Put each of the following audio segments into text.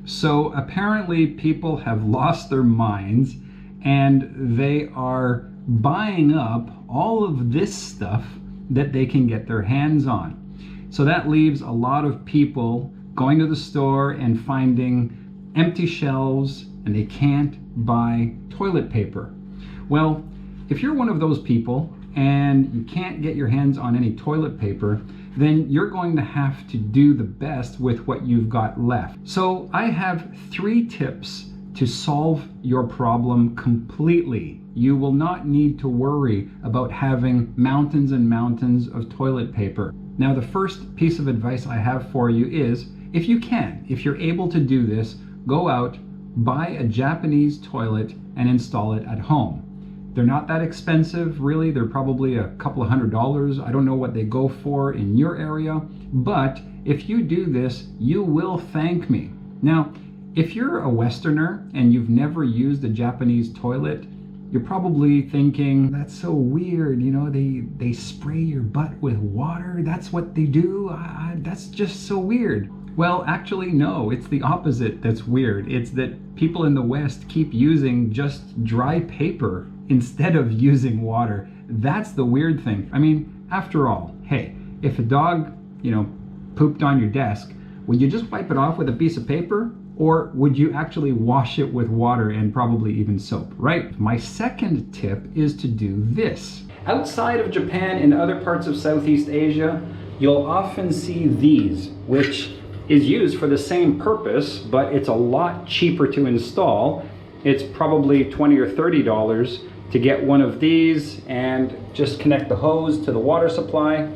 So apparently people have lost their minds and they are buying up all of this stuff that they can get their hands on. So that leaves a lot of people going to the store and finding empty shelves and they can't buy toilet paper. Well, if you're one of those people and you can't get your hands on any toilet paper, then you're going to have to do the best with what you've got left. So I have 3 tips to solve your problem completely. You will not need to worry about having mountains and mountains of toilet paper. Now, the first piece of advice I have for you is, if you're able to do this, go out, buy a Japanese toilet and install it at home. They're not that expensive, really. They're probably a couple of $100. I don't know what they go for in your area, but if you do this, you will thank me. Now, if you're a Westerner and you've never used a Japanese toilet, you're probably thinking, that's so weird, you know, they spray your butt with water, that's what they do, that's just so weird. Well, actually, no, it's the opposite that's weird. It's that people in the West keep using just dry paper instead of using water. That's the weird thing. I mean, after all, hey, if a dog, pooped on your desk, would you just wipe it off with a piece of paper? Or would you actually wash it with water and probably even soap, right? My second tip is to do this. Outside of Japan and other parts of Southeast Asia, you'll often see these, which is used for the same purpose, but it's a lot cheaper to install. It's probably $20 or $30 to get one of these and just connect the hose to the water supply.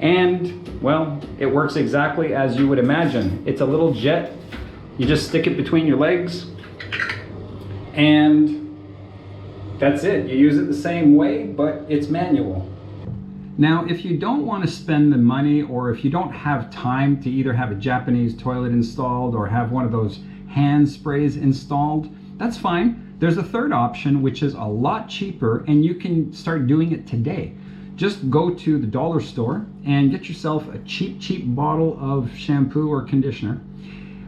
And, well, it works exactly as you would imagine. It's a little jet. You just stick it between your legs and that's it. You use it the same way, but it's manual. Now, if you don't want to spend the money, or if you don't have time to either have a Japanese toilet installed or have one of those hand sprays installed, that's fine. There's a third option, which is a lot cheaper, and you can start doing it today. Just go to the dollar store and get yourself a cheap bottle of shampoo or conditioner.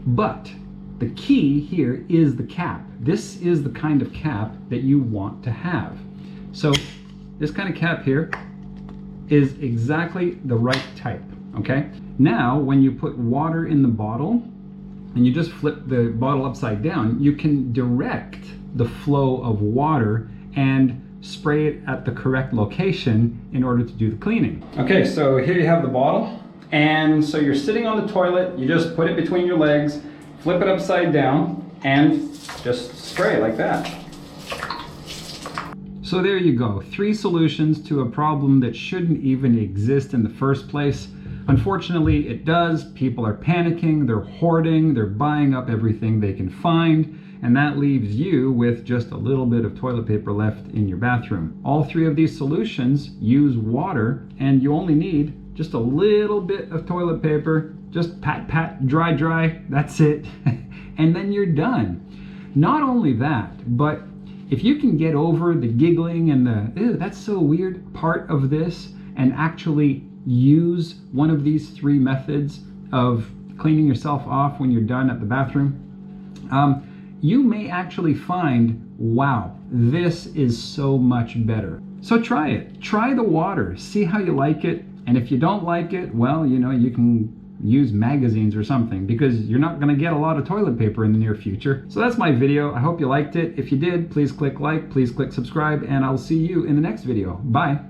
But the key here is the cap. This is the kind of cap that you want to have. So this kind of cap here is exactly the right type, okay? Now, when you put water in the bottle and you just flip the bottle upside down, you can direct the flow of water and spray it at the correct location in order to do the cleaning. Okay, so here you have the bottle. And so you're sitting on the toilet, you just put it between your legs, flip it upside down, and just spray like that. So there you go, 3 solutions to a problem that shouldn't even exist in the first place. Unfortunately, it does. People are panicking, they're hoarding, they're buying up everything they can find, and that leaves you with just a little bit of toilet paper left in your bathroom. All 3 of these solutions use water, and you only need just a little bit of toilet paper, just pat, dry, that's it, and then you're done. Not only that, but if you can get over the giggling and the, ew, that's so weird part of this, and actually use one of these 3 methods of cleaning yourself off when you're done at the bathroom, you may actually find, wow, this is so much better. So try it. Try the water. See how you like it. And if you don't like it, well, you can use magazines or something, because you're not going to get a lot of toilet paper in the near future. So that's my video. I hope you liked it. If you did, please click like, please click subscribe, and I'll see you in the next video. Bye.